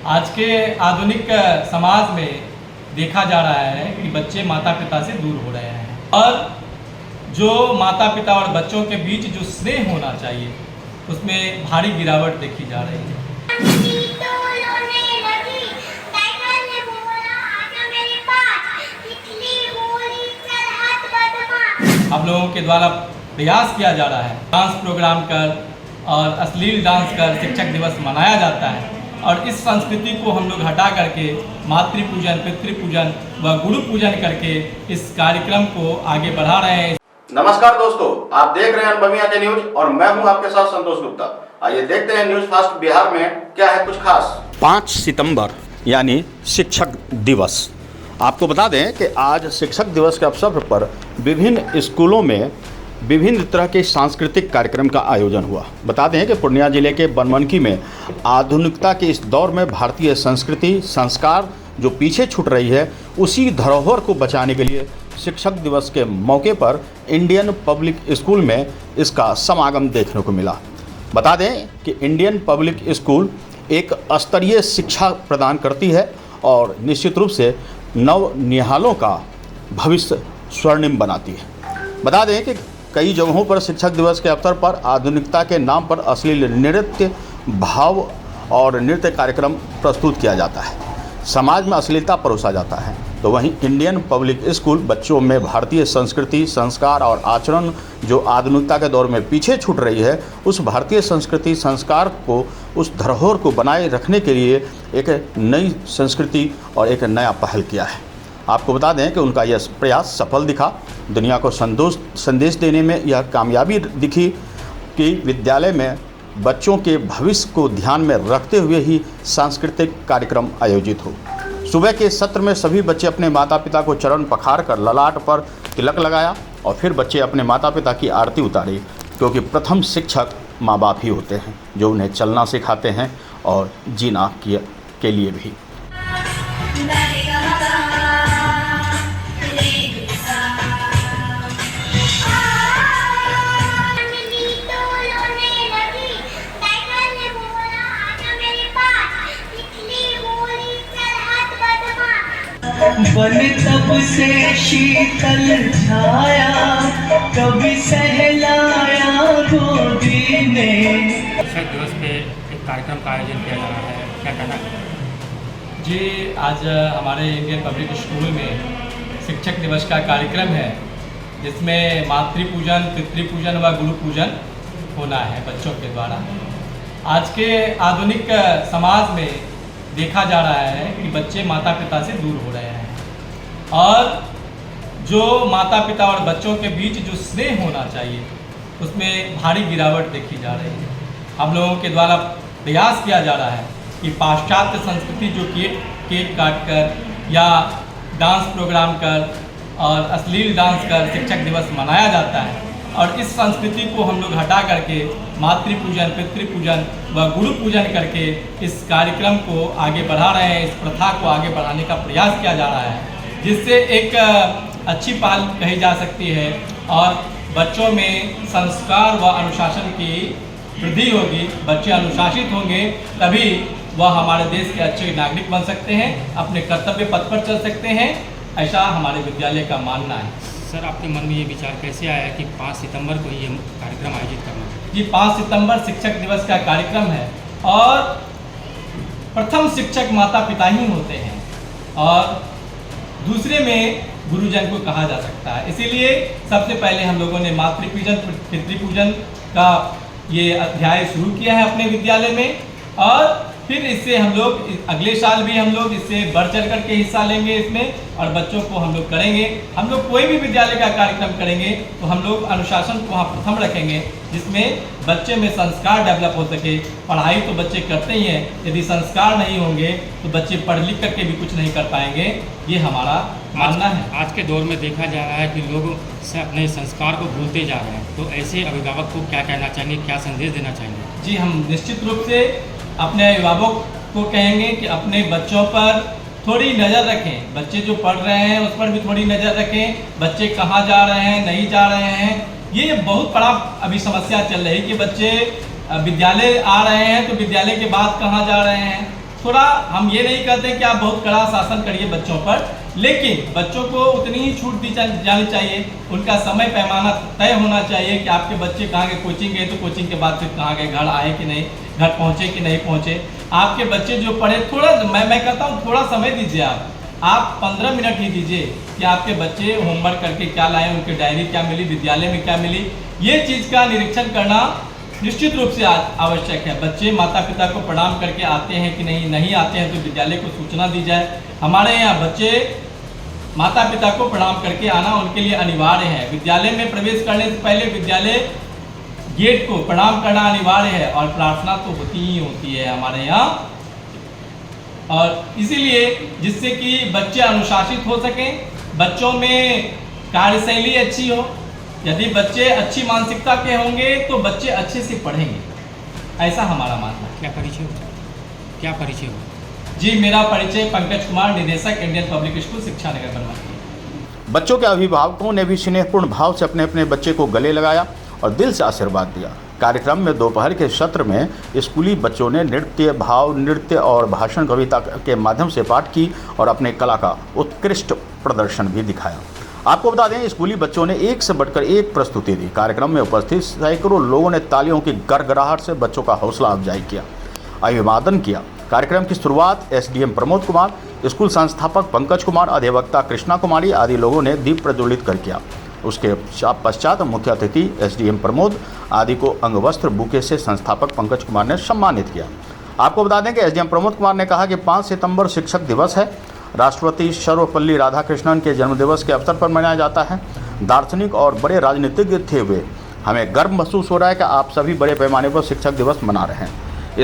आज के आधुनिक समाज में देखा जा रहा है कि बच्चे माता पिता से दूर हो रहे हैं और जो माता पिता और बच्चों के बीच जो स्नेह होना चाहिए उसमें भारी गिरावट देखी जा रही है। आप लोगों के द्वारा प्रयास किया जा रहा है, डांस प्रोग्राम कर और अश्लील डांस कर शिक्षक दिवस मनाया जाता है और इस संस्कृति को हम लोग हटा करके मातृ पूजन, पितृ पूजन व गुरु पूजन करके इस कार्यक्रम को आगे बढ़ा रहे हैं। नमस्कार दोस्तों, आप देख रहे हैं अनुभवी आंखें न्यूज और मैं हूं आपके साथ संतोष गुप्ता। आइए देखते हैं न्यूज फास्ट बिहार में क्या है कुछ खास। 5 सितंबर यानी शिक्षक दिवस। आपको बता दें कि आज शिक्षक दिवस के अवसर पर विभिन्न स्कूलों में विभिन्न तरह के सांस्कृतिक कार्यक्रम का आयोजन हुआ। बता दें कि पूर्णिया जिले के बनमनखी में आधुनिकता के इस दौर में भारतीय संस्कृति संस्कार जो पीछे छूट रही है, उसी धरोहर को बचाने के लिए शिक्षक दिवस के मौके पर इंडियन पब्लिक स्कूल में इसका समागम देखने को मिला। बता दें कि इंडियन पब्लिक स्कूल एक स्तरीय शिक्षा प्रदान करती है और निश्चित रूप से नवनिहालों का भविष्य स्वर्णिम बनाती है। बता दें कि कई जगहों पर शिक्षक दिवस के अवसर पर आधुनिकता के नाम पर अश्लील नृत्य, भाव और नृत्य कार्यक्रम प्रस्तुत किया जाता है, समाज में अश्लीलता परोसा जाता है। तो वहीं इंडियन पब्लिक स्कूल बच्चों में भारतीय संस्कृति संस्कार और आचरण जो आधुनिकता के दौर में पीछे छूट रही है, उस भारतीय संस्कृति संस्कार को, उस धरोहर को बनाए रखने के लिए एक नई संस्कृति और एक नया पहल किया है। आपको बता दें कि उनका यह प्रयास सफल दिखा। दुनिया को संदेश देने में यह कामयाबी दिखी कि विद्यालय में बच्चों के भविष्य को ध्यान में रखते हुए ही सांस्कृतिक कार्यक्रम आयोजित हो। सुबह के सत्र में सभी बच्चे अपने माता पिता को चरण पखार कर ललाट पर तिलक लगाया और फिर बच्चे अपने माता पिता की आरती उतारी, क्योंकि प्रथम शिक्षक माँ बाप ही होते हैं जो उन्हें चलना सिखाते हैं और जीना के लिए भी। बन तब से शीतल छाया, कभी सहलाया गोदी में। शिक्षक दिवस पे एक कार्यक्रम का आयोजन किया जा रहा है, क्या कहना है? जी, आज हमारे इंडियन पब्लिक स्कूल में शिक्षक दिवस का कार्यक्रम है, जिसमें मातृ पूजन, पितृ पूजन व गुरु पूजन होना है बच्चों के द्वारा। आज के आधुनिक समाज में देखा जा रहा है कि बच्चे माता पिता से दूर हो रहे हैं और जो माता पिता और बच्चों के बीच जो स्नेह होना चाहिए उसमें भारी गिरावट देखी जा रही है। हम लोगों के द्वारा प्रयास किया जा रहा है कि पाश्चात्य संस्कृति जो केक काट कर या डांस प्रोग्राम कर और अश्लील डांस कर शिक्षक दिवस मनाया जाता है और इस संस्कृति को हम लोग हटा करके मातृ पूजन, पितृ पूजन व गुरु पूजन करके इस कार्यक्रम को आगे बढ़ा रहे हैं। इस प्रथा को आगे बढ़ाने का प्रयास किया जा रहा है, जिससे एक अच्छी पहल कही जा सकती है और बच्चों में संस्कार व अनुशासन की वृद्धि होगी। बच्चे अनुशासित होंगे तभी वह हमारे देश के अच्छे नागरिक बन सकते हैं, अपने कर्तव्य पथ पर चल सकते हैं, ऐसा हमारे विद्यालय का मानना है। सर, आपके मन में ये विचार कैसे आया कि 5 सितंबर को ये कार्यक्रम आयोजित करना है? जी, 5 सितंबर शिक्षक दिवस का कार्यक्रम है और प्रथम शिक्षक माता पिता ही होते हैं और दूसरे में गुरुजन को कहा जा सकता है। इसीलिए सबसे पहले हम लोगों ने मातृ पूजन, पितृ पूजन का ये अध्याय शुरू किया है अपने विद्यालय में और फिर इससे हम लोग अगले साल भी हम लोग इससे बढ़ चढ़ करके हिस्सा लेंगे इसमें और बच्चों को हम लोग करेंगे। हम लोग कोई भी विद्यालय का कार्यक्रम करेंगे तो हम लोग अनुशासन को वहाँ प्रथम रखेंगे, जिसमें बच्चे में संस्कार डेवलप हो सके। पढ़ाई तो बच्चे करते ही हैं, यदि संस्कार नहीं होंगे तो बच्चे पढ़ लिख करके भी कुछ नहीं कर पाएंगे, ये हमारा मानना है। आज के दौर में देखा जा रहा है कि लोग अपने संस्कार को भूलते जा रहे हैं, तो ऐसे अभिभावक को क्या कहना चाहेंगे, क्या संदेश देना चाहेंगे? जी, हम निश्चित रूप से अपने अभिभावक को कहेंगे कि अपने बच्चों पर थोड़ी नज़र रखें। बच्चे जो पढ़ रहे हैं उस पर भी थोड़ी नज़र रखें। बच्चे कहाँ जा रहे हैं, नहीं जा रहे हैं, ये बहुत बड़ा अभी समस्या चल रही है कि बच्चे विद्यालय आ रहे हैं तो विद्यालय के बाद कहाँ जा रहे हैं। थोड़ा हम ये नहीं कहते कि आप बहुत कड़ा शासन करिए बच्चों पर, लेकिन बच्चों को उतनी ही छूट दी जानी चाहिए। उनका समय पैमाना तय होना चाहिए कि आपके बच्चे कहाँ के कोचिंग गए तो कोचिंग के बाद फिर कहाँ गए, घर आए कि नहीं, घर पहुँचे कि नहीं पहुँचे। आपके बच्चे जो पढ़े, थोड़ा मैं कहता हूँ थोड़ा समय दीजिए। आप 15 मिनट ही दीजिए कि आपके बच्चे होमवर्क करके क्या लाए, उनकी डायरी क्या मिली, विद्यालय में क्या मिली। ये चीज़ का निरीक्षण करना निश्चित रूप से आवश्यक है। बच्चे माता पिता को प्रणाम करके आते हैं कि नहीं आते हैं तो विद्यालय को सूचना दी जाए। हमारे यहाँ बच्चे माता पिता को प्रणाम करके आना उनके लिए अनिवार्य है। विद्यालय में प्रवेश करने से पहले विद्यालय गेट को प्रणाम करना अनिवार्य है और प्रार्थना तो होती ही होती है हमारे यहाँ। और इसीलिए जिससे कि बच्चे अनुशासित हो सकें, बच्चों में कार्यशैली अच्छी हो। यदि बच्चे अच्छी मानसिकता के होंगे तो बच्चे अच्छे से पढ़ेंगे, ऐसा हमारा मानना है। क्या परिचय हो? जी, मेरा परिचय पंकज कुमार, निदेशक इंडियन पब्लिक स्कूल शिक्षा नगर बनवानी। बच्चों के अभिभावकों ने भी स्नेहपूर्ण भाव से अपने अपने बच्चे को गले लगाया और दिल से आशीर्वाद दिया। कार्यक्रम में दोपहर के सत्र में स्कूली बच्चों ने नृत्य, भाव नृत्य और भाषण कविता के माध्यम से पाठ की और अपने कला का उत्कृष्ट प्रदर्शन भी दिखाया। आपको बता दें, स्कूली बच्चों ने एक से बढ़कर एक प्रस्तुति दी। कार्यक्रम में उपस्थित सैकड़ों लोगों ने तालियों की गड़गड़ाहट से बच्चों का हौसला अफजाई किया, अभिवादन किया। कार्यक्रम की शुरुआत एसडीएम प्रमोद कुमार, स्कूल संस्थापक पंकज कुमार, अधिवक्ता कृष्णा कुमारी आदि लोगों ने दीप प्रज्वलित कर किया। उसके पश्चात मुख्य अतिथि एसडीएम प्रमोद आदि को अंगवस्त्र बुके से संस्थापक पंकज कुमार ने सम्मानित किया। आपको बता दें कि एसडीएम प्रमोद कुमार ने कहा कि 5 सितंबर शिक्षक दिवस है। राष्ट्रपति सर्वपल्ली राधाकृष्णन के जन्मदिवस के अवसर पर मनाया जाता है। दार्शनिक और बड़े राजनीतिज्ञ थे हुए हमें गर्व महसूस हो रहा है कि आप सभी बड़े पैमाने पर शिक्षक दिवस मना रहे हैं।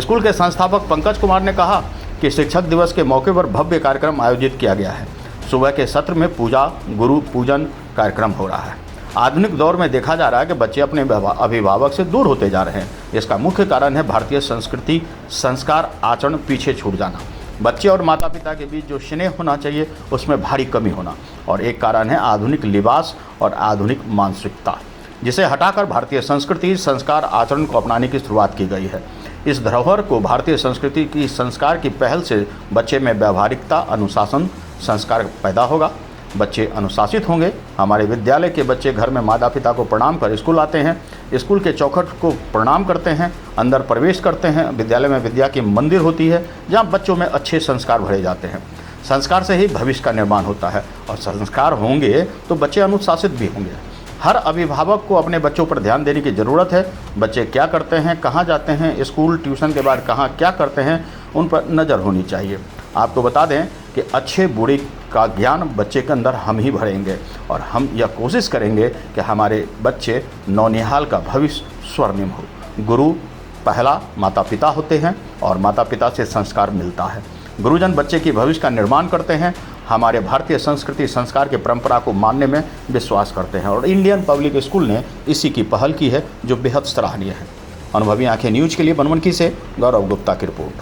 स्कूल के संस्थापक पंकज कुमार ने कहा कि शिक्षक दिवस के मौके पर भव्य कार्यक्रम आयोजित किया गया है। सुबह के सत्र में पूजा, गुरु पूजन कार्यक्रम हो रहा है। आधुनिक दौर में देखा जा रहा है कि बच्चे अपने अभिभावक से दूर होते जा रहे हैं। इसका मुख्य कारण है भारतीय संस्कृति, संस्कार, आचरण पीछे छूट जाना। बच्चे और माता पिता के बीच जो स्नेह होना चाहिए उसमें भारी कमी होना, और एक कारण है आधुनिक लिबास और आधुनिक मानसिकता, जिसे हटाकर भारतीय संस्कृति, संस्कार, आचरण को अपनाने की शुरुआत की गई है। इस धरोहर को भारतीय संस्कृति की संस्कार की पहल से बच्चे में व्यावहारिकता, अनुशासन, संस्कार पैदा होगा। बच्चे अनुशासित होंगे। हमारे विद्यालय के बच्चे घर में माता पिता को प्रणाम कर स्कूल आते हैं, स्कूल के चौखट को प्रणाम करते हैं, अंदर प्रवेश करते हैं। विद्यालय में विद्या की मंदिर होती है जहाँ बच्चों में अच्छे संस्कार भरे जाते हैं। संस्कार से ही भविष्य का निर्माण होता है, और संस्कार होंगे तो बच्चे अनुशासित भी होंगे। हर अभिभावक को अपने बच्चों पर ध्यान देने की ज़रूरत है। बच्चे क्या करते हैं, कहाँ जाते हैं, स्कूल ट्यूशन के बाद कहाँ क्या करते हैं, उन पर नज़र होनी चाहिए। आपको बता दें कि अच्छे बुरे का ज्ञान बच्चे के अंदर हम ही भरेंगे, और हम यह कोशिश करेंगे कि हमारे बच्चे नौनिहाल का भविष्य स्वर्णिम हो। गुरु पहला माता पिता होते हैं, और माता पिता से संस्कार मिलता है। गुरुजन बच्चे की भविष्य का निर्माण करते हैं। हमारे भारतीय संस्कृति, संस्कार की परंपरा को मानने में विश्वास करते हैं, और इंडियन पब्लिक स्कूल ने इसी की पहल की है, जो बेहद सराहनीय है। अनुभवी आंखें न्यूज़ के लिए बनवानकी से गौरव गुप्ता की रिपोर्ट।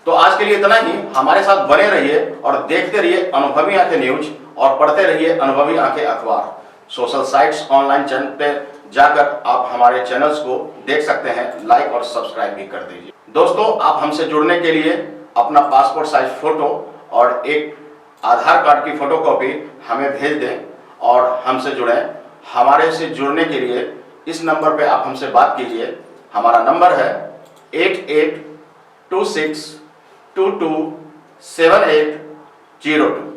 तो आज के लिए इतना ही। हमारे साथ बने रहिए और देखते रहिए अनुभवी आंखें न्यूज, और पढ़ते रहिए अनुभवी आंखें अखबार। सोशल साइट्स, ऑनलाइन चैनल पे जाकर आप हमारे चैनल्स को देख सकते हैं, लाइक और सब्सक्राइब भी कर दीजिए। दोस्तों, आप हमसे जुड़ने के लिए अपना पासपोर्ट साइज फोटो और एक आधार कार्ड की फोटोकॉपी हमें भेज दें और हमसे जुड़ें। हमारे से जुड़ने के लिए इस नंबर पे आप हमसे बात कीजिए। हमारा नंबर है 8826227802।